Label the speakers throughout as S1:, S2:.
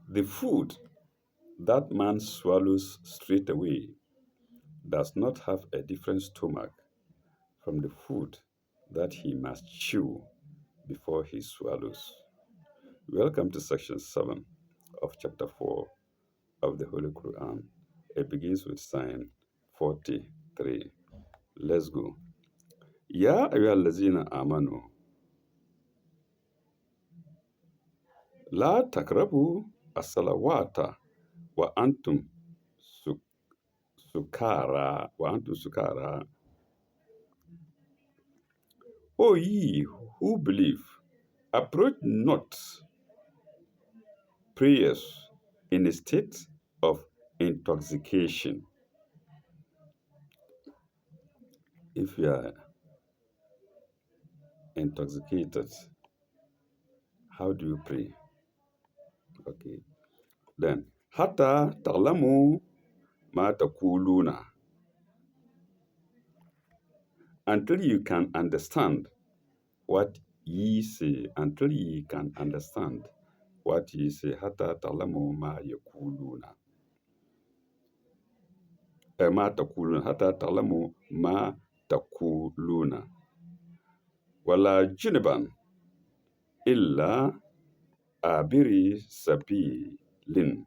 S1: The food that man swallows straight away does not have a different stomach from the food that he must chew before he swallows. Welcome to section 7 of chapter 4 of the Holy Quran. It begins with sign 43. Let's go. Ya ayyuhallazina amanu la takrabu as-salawata wa antum su- sukara. O ye who believe, approach not prayers in a state of intoxication. If you are intoxicated, how do you pray? Okay. Then, Hatta ta'lamu ma taquluna, until you can understand what ye say, until ye can understand what ye say. Hatta ta'lamu ma yaquluna. Ma taquluna. Hatta ta'lamu ma taquluna. Wala junuban illa abiri sabilin.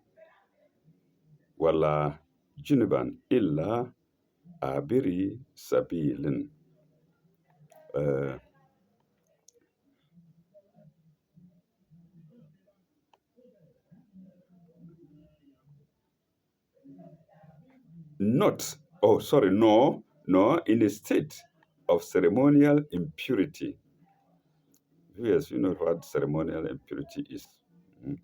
S1: Wala junuban illa abiri sabilin. No, in a state of ceremonial impurity. Yes, you know what ceremonial impurity is. Mm.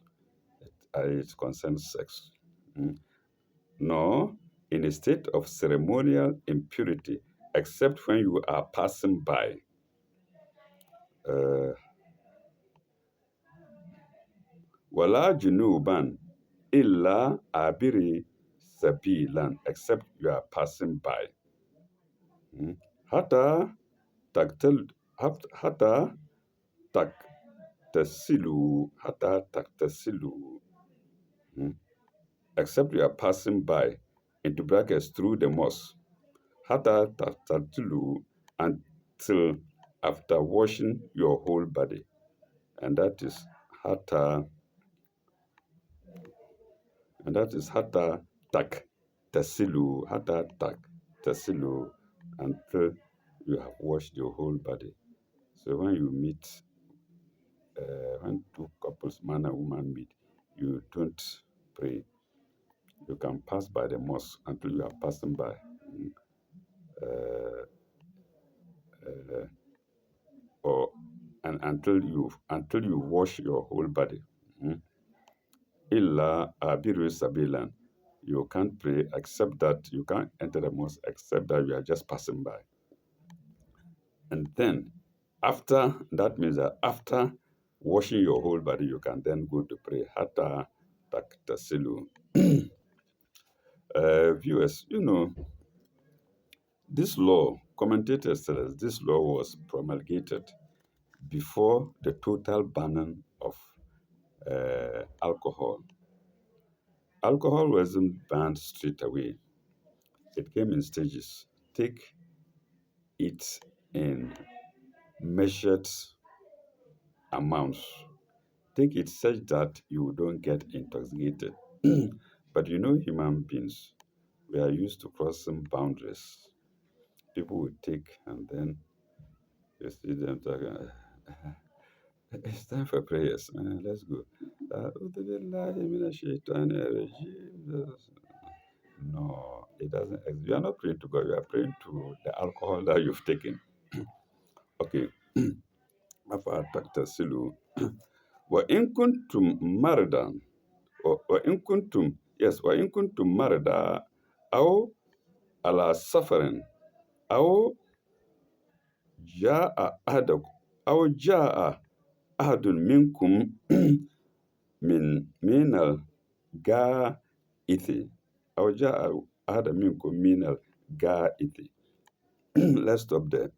S1: It concerns sex. Mm. No, in a state of ceremonial impurity, except when you are passing by. Wala junuban illa abiri sabilan, except you are passing by. Mm. Hata taktel, hata taktasilu, except you are passing by, into brackets, through the mosque. Hata taktasilu, until after washing your whole body. And that is hata, taktasilu, until you have washed your whole body. So when you meet, when two couples, man and woman, meet, you don't pray. You can pass by the mosque until you are passing by. Or and until you wash your whole body. Illa abiru sabilan. You can't pray except that you can't enter the mosque except that you are just passing by. And then after that means that after washing your whole body, you can then go to pray. Hatta taktasilu. Viewers, this law, commentators tell us this law was promulgated before the total banning of alcohol. Alcohol wasn't banned straight away. It came in stages. Take it in measured amounts. Take it such that you don't get intoxicated. But human beings, we are used to crossing boundaries. People will take and then you see them talking. It's time for prayers. Let's go. No, it doesn't. You are not praying to God. You are praying to the alcohol that you've taken. Okay. وإن كنتم مرضى وإن كنتم مرضى أو على سفر أو جاء أحدكم أو جاء أحد منكم من الغائط أو جاء أحد منكم من الغائط. Let's stop there.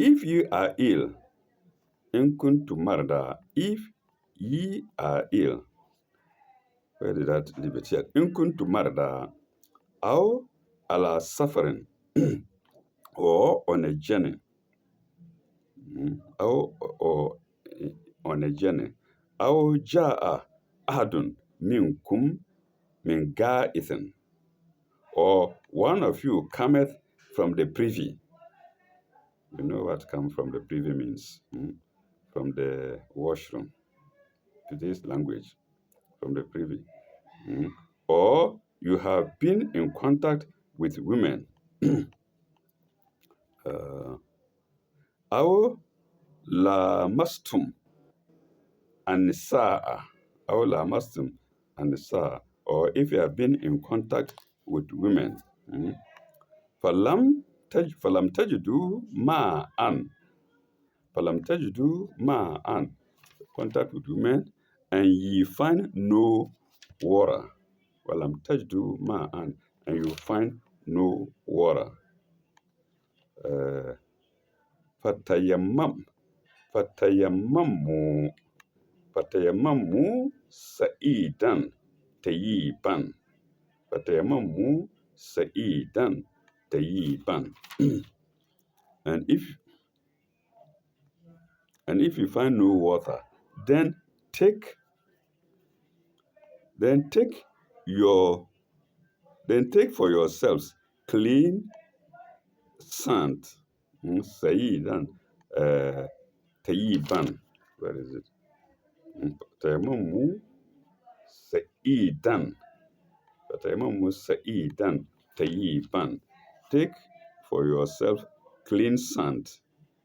S1: If ye are ill, in kuntum marda, if ye are ill, where did that leave it here? In kuntum marda, or ala suffering, or on a journey, or on a journey, or ja'a ahadun minkum min ga'ithin, or one of you cometh from the privy. You know what come from the privy means? From the washroom. Today's language, from the privy. Or you have been in contact with women. Uh, أو لامستم النساء أو لامستم النساء, or if you have been in contact with women. فلم تجدوا ماء contact with women, and ye find no water. فلم تجدوا ماء, and you find no water. فتيمم فتيمموا فتيمموا سعيدا طيبا فتيمموا سعيدا طيبا. And if you find no water, then take then take your then take for yourselves clean sand. Sa'idan, tayiban. Where is it? Tayammamu sa'idan. Tayammamu sa'idan tayiban. Take for yourself clean sand,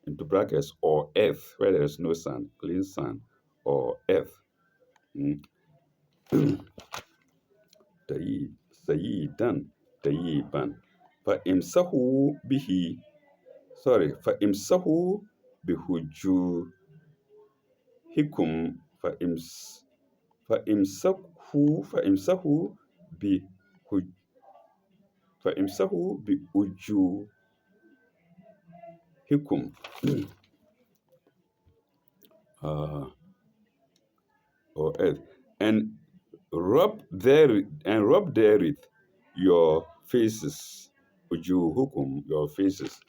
S1: into brackets, or earth, where there is no sand, clean sand, or earth. Sa'idan tayiban. فَإِمْسَحُوا بِهِ فَإِمْسَحُوا بِوُجُوهِكُمْ فَإِمْسَحُوا بِوُجُوهِكُمْ or earth, and rub therewith your faces. Ujuhukum, your faces.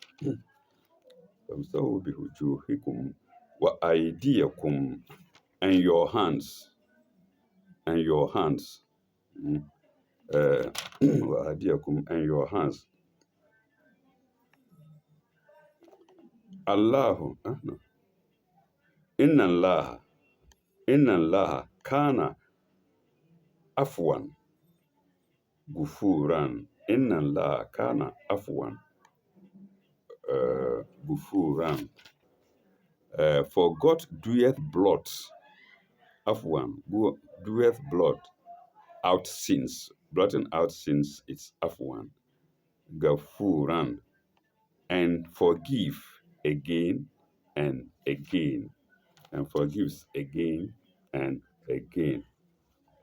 S1: فَامْسَحُوا بِوُجُوهِكُمْ وَأَيْدِيَكُمْ, and your hands. وَأَيْدِيَكُمْ, and your hands. Allahu, no. Inna Allah kana afwan gufuran. Inna Allah kana afwan gufuran. For God doeth blot, afwan, doeth blot out sins. Blotting out sins, it's afwan. Gafuran, and forgive again and again, and forgives again and again.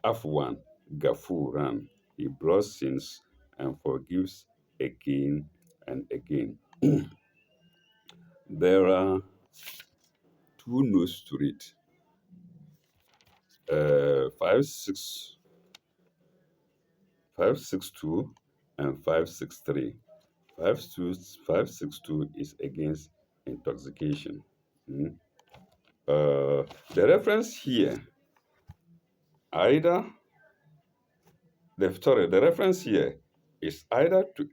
S1: Afwan, Gafuran. He blots sins and forgives again and again. There are two notes to it. 562 and 563. 562 is against intoxication. The reference here, either the reference here is either to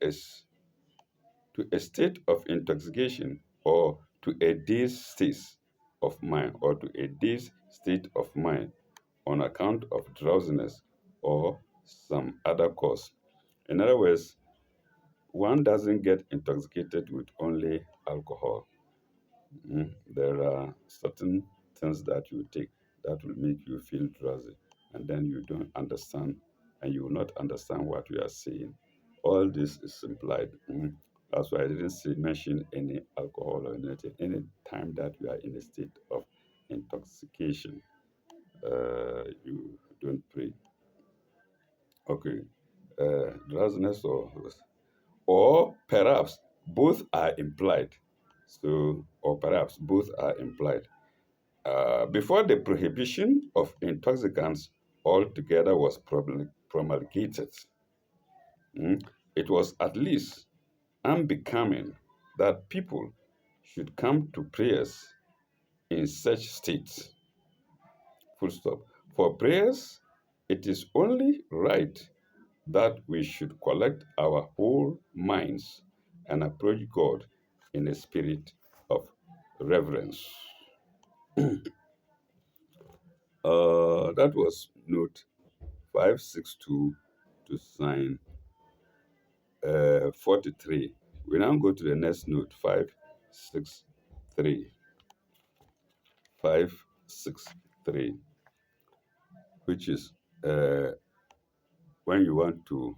S1: a state of intoxication, or to a dazed state of mind, on account of drowsiness or some other cause. In other words, one doesn't get intoxicated with only alcohol. There are certain things that you take that will make you feel drowsy, and then you don't understand, and you will not understand what we are saying. All this is implied. That's why I didn't mention any alcohol or anything. Any time that you are in a state of intoxication, you don't pray. Okay, drowsiness or perhaps both are implied. So, or perhaps both are implied. Before the prohibition of intoxicants altogether was promulgated, mm, it was at least unbecoming that people should come to prayers in such states. Full stop. For prayers, it is only right that we should collect our whole minds and approach God in a spirit of reverence. That was note 562 to sign 43. We now go to the next note 563. 563, which is uh, when you want to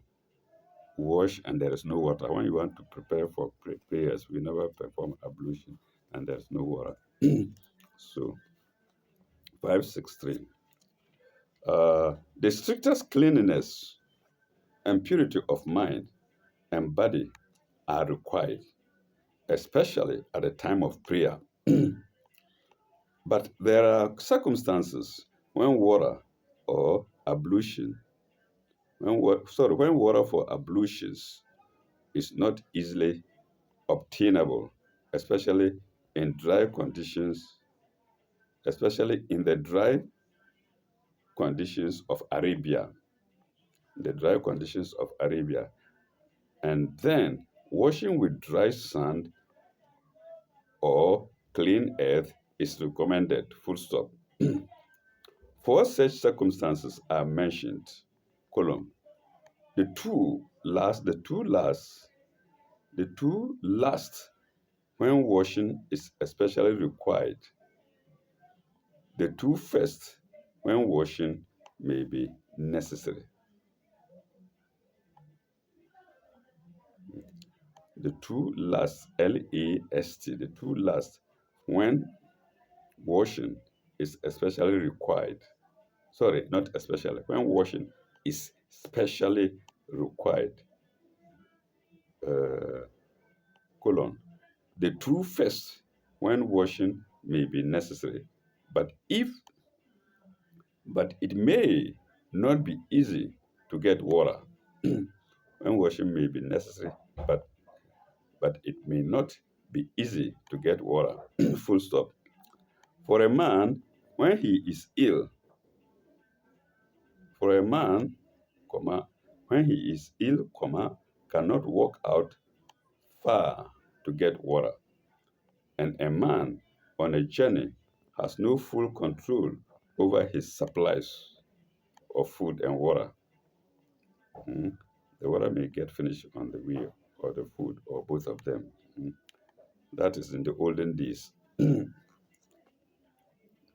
S1: wash and there is no water. When you want to prepare for prayers, we never perform ablution and there's no water. So 563. The strictest cleanliness and purity of mind and body are required, especially at the time of prayer. But there are circumstances when water or ablution, when water for ablutions is not easily obtainable, especially in dry conditions, especially in the dry conditions of Arabia, the dry conditions of Arabia. And then washing with dry sand or clean earth is recommended, full stop. Four such circumstances are mentioned, column. The two last when washing is especially required. The two first when washing may be necessary. The two last, L-A-S-T, the two last when washing is especially required. Sorry, not especially. When washing is specially required. Uh, colon. The two first when washing may be necessary, but if but it may not be easy to get water. When washing may be necessary, but it may not be easy to get water. Full stop. For a man, when he is ill, for a man, comma, when he is ill, comma, cannot walk out far to get water, and a man on a journey has no full control over his supplies of food and water. Mm. The water may get finished on the wheel or the food or both of them. Mm. That is in the olden days,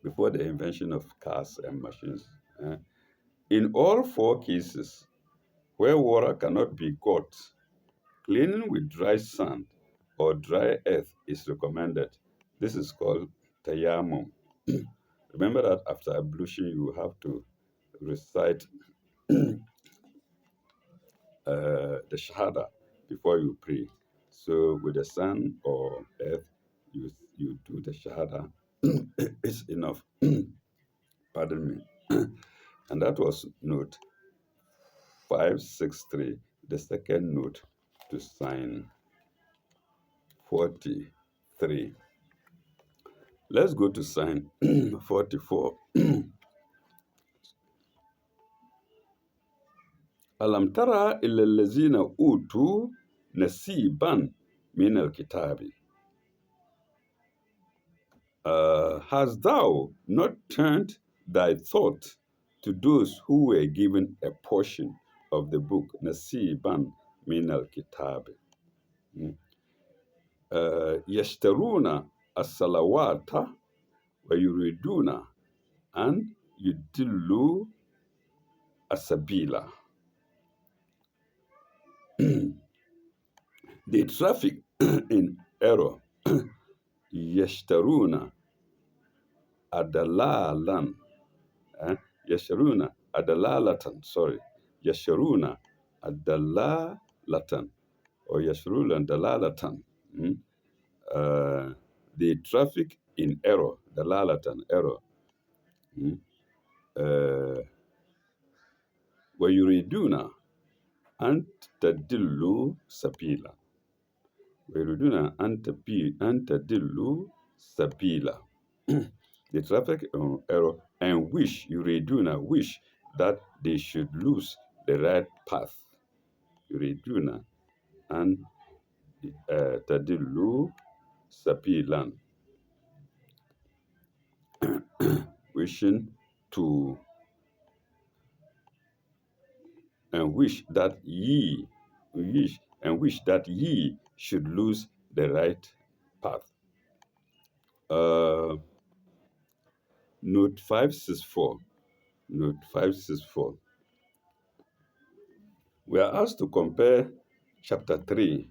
S1: before the invention of cars and machines. In all four cases where water cannot be got, cleaning with dry sand or dry earth is recommended. This is called tayammum. Remember that after ablution, you have to recite the Shahada before you pray. So with the sun or earth, you do the Shahada. It's enough. Pardon me. And that was note 563, the second note to sign 43. Let's go to sign 44. Alam tara illa allazina utu nasiban min al-kitabi. Hast thou not turned thy thought to those who were given a portion of the book, Nasiban min al-Kitab? Yashtaruna as-salawata wa yuriduna an yudillu as-sabila. They traffic in error. Yashtaruna adalalan. Yasharuna adalalatan. Sorry. Yasharuna adalalatan. Or Yasrulan dalalatan. They traffic in error, dalalatan, error. Mm. Uh, وَيُرِيدُونَ أَن تَدِلُّوا سَبِيلًا. وَيُرِيدُونَ أَن تَدِلُّوا سَبِيلًا. They traffic in error and wish that they should lose the right path. Yuriduna and tadillu sabilan, wishing to and wish that ye should lose the right path. Uh, Note 564. Note 564. We are asked to compare chapter 3,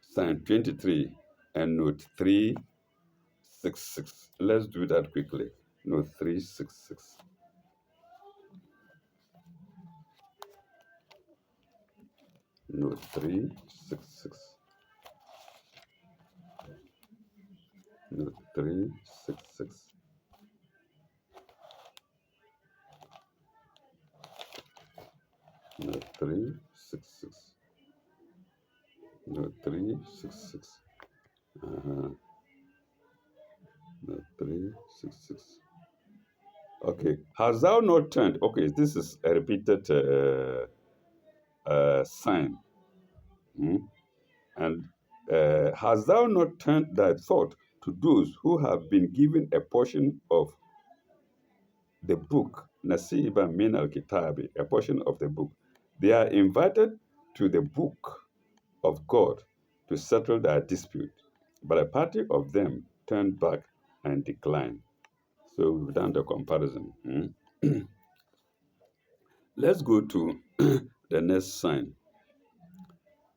S1: sign 23, and note 366. Let's do that quickly. Note 366. Note 366. Note 366. Note 366. Note 366. Uh-huh. Note 366. Okay. Has thou not turned? Okay, this is a repeated sign. Hmm? And has thou not turned thy thought to those who have been given a portion of the book, Nasiba min al Kitabi, a portion of the book? They are invited to the book of God to settle their dispute, but a party of them turned back and declined. So we've done the comparison. Let's go to the next sign,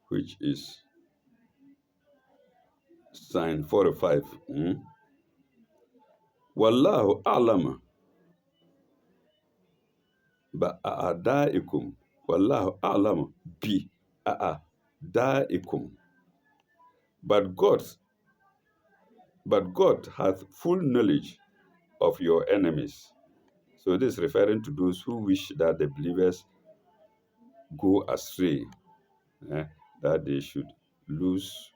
S1: which is sign 45. Wallahu a'lama ba'adaikum. Wallahu a'lama bi a'adaikum. But God, but God hath full knowledge of your enemies. So this is referring to those who wish that the believers go astray, eh, that lose,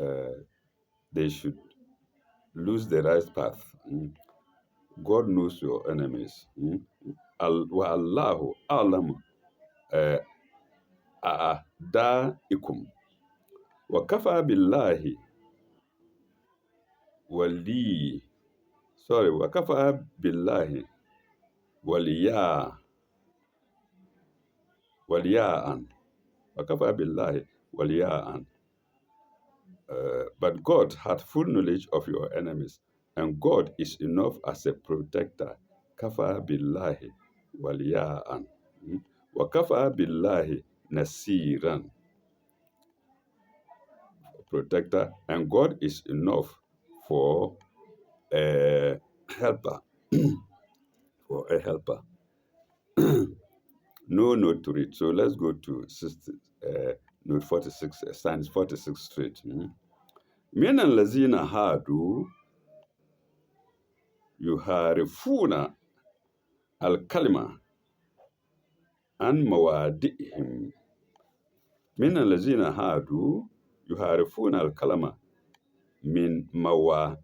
S1: uh, they should lose the right path. God knows your enemies. Wa Allahu alam a'daikum. Wa kafa billahi wali. Sorry, wa kafa billahi waliya waliyaan. Wa kafa billahi waliyaan. But God had full knowledge of your enemies, and God is enough as a protector. Kafa billahi waliyaan. Wa kafa billahi nasiran. Protector, and God is enough for a helper. For a helper. No note to read. So let's go to note 46, signs 46 straight. من الذين هادوا يحرفون الكلمة عن مواضعهم. من الذين هادوا يحرفون الكلمة من مواضعه.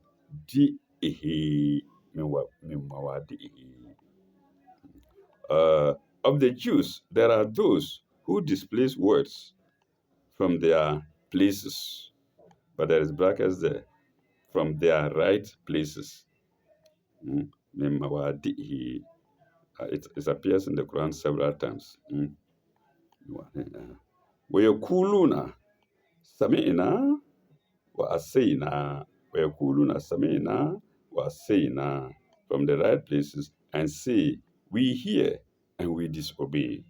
S1: من مواضعه. Of the Jews, there are those who displace words from their places, but there is brackets there, from their right places. Min mawadihi. It appears in the Quran several times. وَيَقُولُونَ سَمِعْنَا وَأَسَيْنَا. وَيَقُولُونَ سَمِعْنَا وَأَسَيْنَا, from the right places, and say, we hear and we disobey.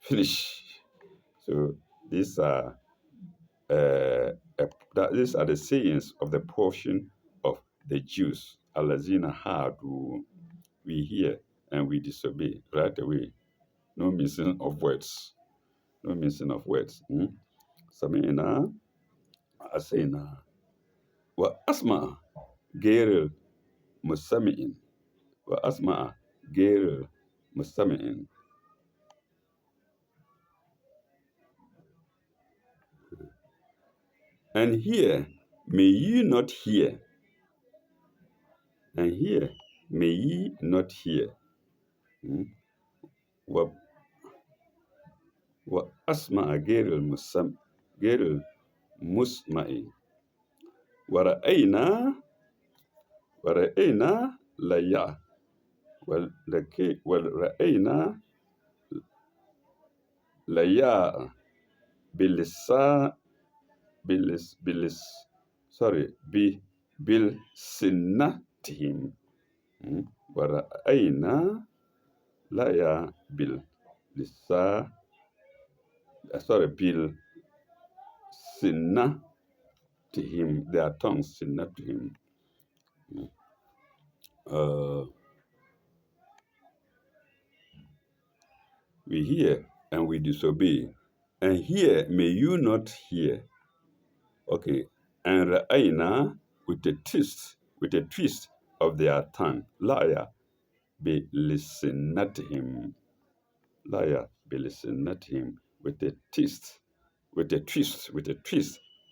S1: Finish. So these are these are the sayings of the portion of the Jews. Alazina hadu. We hear and we disobey right away. No missing of words. No missing of words. Samina asena. وأسمع غير المستمع وأسمع غير المستمع. And here may ye not hear, and here may ye not hear. و- وأسمع غير المسمع. ورأينا ورأينا ليا ورأينا ليا بلسان بلس sorry بلسنتهم. ورأينا ليا باللسان sorry بلسنتهم, their tongues سنتهم. We hear and we disobey. And here may you not hear. Okay. And ra'ayna with a twist of their tongue. Liar be listenatihim. Liar be listenatihim with a twist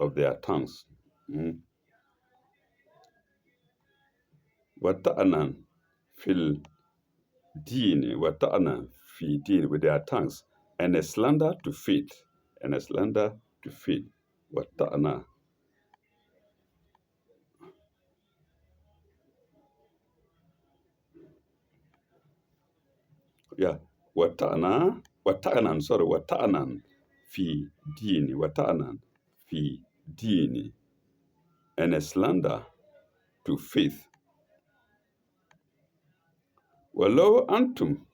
S1: of their tongues. Wata'anan fil deen, wata'anan fi deen with their tongues, and a slander to faith, and a slander to faith. Wata'ana. Yeah. Wata'anan fi dini, and a slander to faith. Walau antum,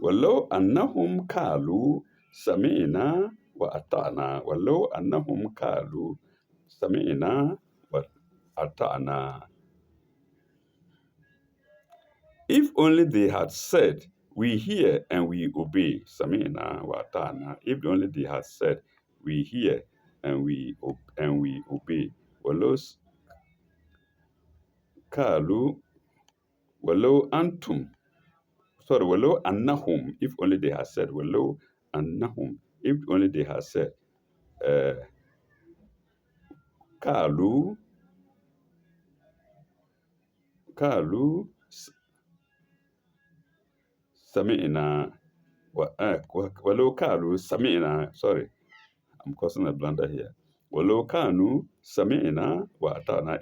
S1: walau annahum kalu sami'na wa ata'na, walau annahum kalu sami'na wa ata'na. If only they had said, we hear and we obey. Sami'na wa ata'na. If only they had said, we hear and we obey. Walau kalu, walau antum. Walau annahum. If only they had said, walau annahum. If only they had said, kalu sami'na walau kalu sami'na. Sorry, I'm causing a blunder here. Walau kanu sami'na wa ata'na.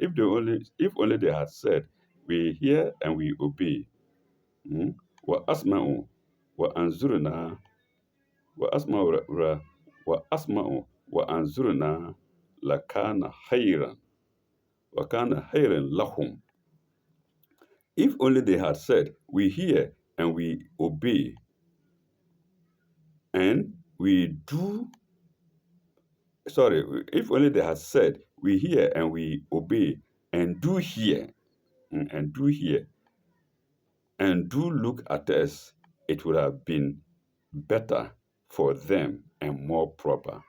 S1: If only they had said, we hear and we obey. Wa asma'u wa anzurna wa asma'u wa anzurna lakana khayran wa kana khayran lahum. If only they had said, we hear and we obey, and we do, if only they had said, we hear and we obey, and do hear, and do hear, and do look at us, it would have been better for them and more proper.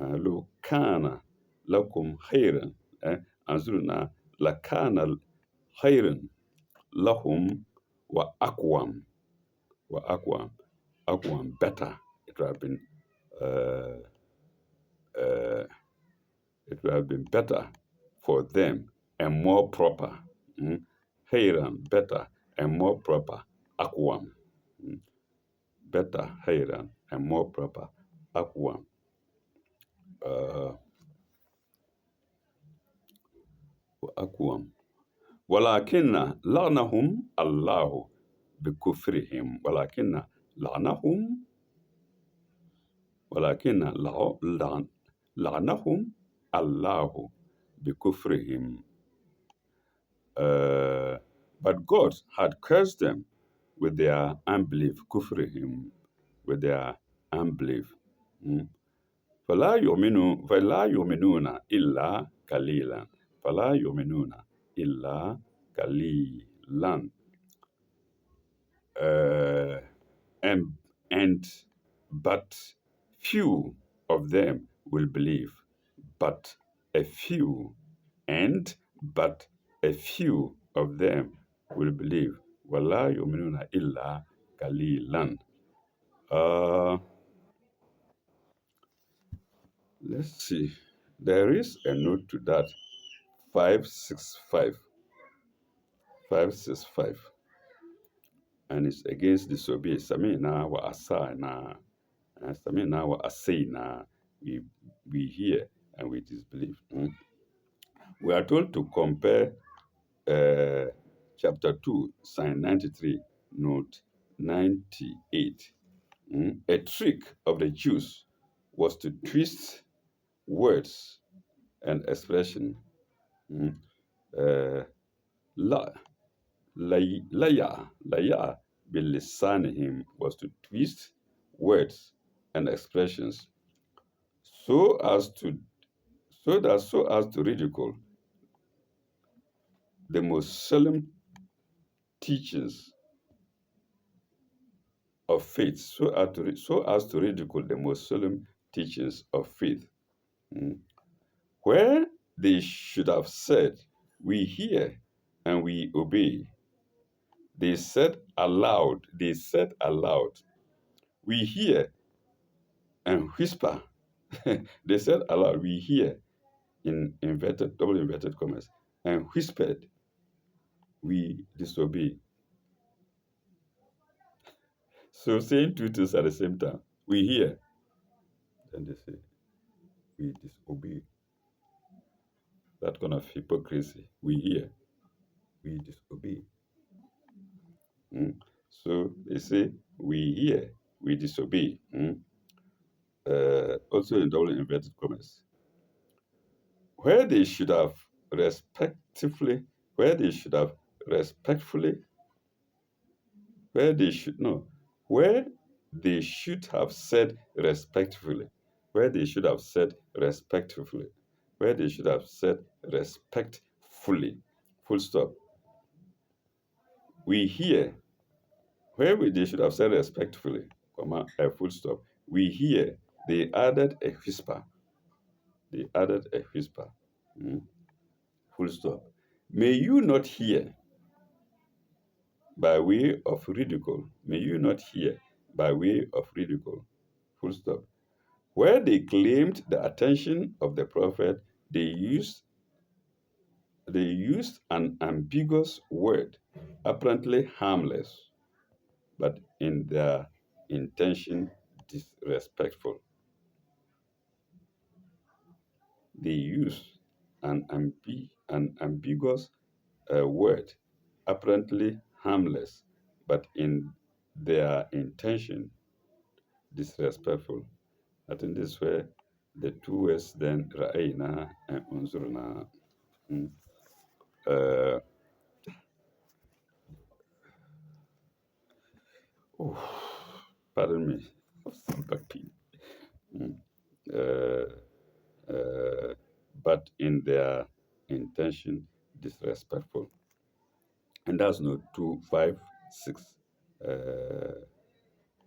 S1: لو كان لكم خيرا أنظرنا لكان خيرا لهم وأقوم better. It would have been better for them and more proper. Khairan, better and more proper. Aqwam, better, khairan and more proper. Aqwam. Aqwam. ولكن لعنهم الله بكفرهم ولكن لعنهم الله بكفرهم. But God had cursed them with their unbelief, kufrihim, with their unbelief. فلا يؤمنون إلا قليلا. فلا يؤمنون إلا قليلا. And but few of them will believe, but a few, and but a few of them will believe. Wala yu'minuna illa qalilan. Uh, let's see. There is a note to that. 565. 565. And it's against disobey. Samina wa asana. Samina wa asena. We we hear and we disbelieve. We are told to compare chapter 2, sign 93, note 98. A trick of the Jews was to twist words and expression. Mm. Uh, la, laya bilisanihim was to twist words and expressions so as to so as to ridicule the most solemn teachings of faith, so as to ridicule the most solemn teachings of faith. Mm. Where they should have said, "We hear and we obey," they said aloud, "We hear," and whisper. They said aloud, "We hear," in double inverted commas, and whispered, "We disobey." So saying two things at the same time. We hear, then they say, "We disobey." That kind of hypocrisy. We hear, we disobey. So they say, "We hear, we disobey." Also in double inverted commas. Where they should have respectively, where they should have respectfully, where they should no, where they should have said respectfully, where they should have said respectfully, where they should have said respectfully, full stop. We hear, they should have said respectfully, comma, a full stop. We hear, they added a whisper. They added a whisper. Mm, Full stop. May you not hear by way of ridicule. May you not hear by way of ridicule. Full stop. Where they claimed the attention of the prophet, they used an ambiguous word, apparently harmless, but in their intention disrespectful. They used an ambiguous word, apparently harmless, but in their intention disrespectful. I think this is where the two words then ra'ayna and unzurna. mm, Uh, Pardon me, some back pain. Mm, uh, uh, but in their intention disrespectful. And that's no 256,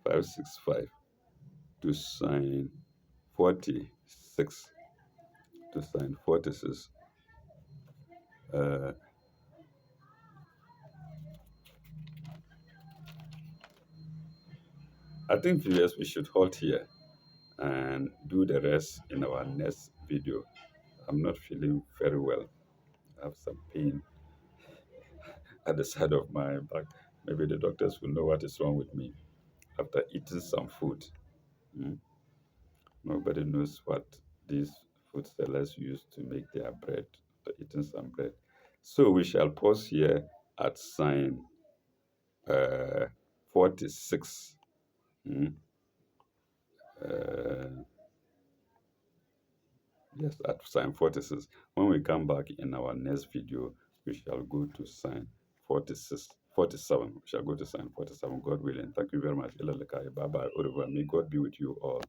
S1: 565 to sign 46, to sign 46. Uh, I think viewers, we should halt here and do the rest in our next video. I'm not feeling very well. I have some pain at the side of my back. Maybe the doctors will know what is wrong with me after eating some food. Mm. Nobody knows what these food sellers use to make their bread, eating some bread. So we shall pause here at sign uh, 46. Mm. Uh, yes, at sign 46. When we come back in our next video, we shall go to sign 46, 47. We shall go to sign 47, God willing. Thank you very much. Bye bye. Au revoir. May God be with you all.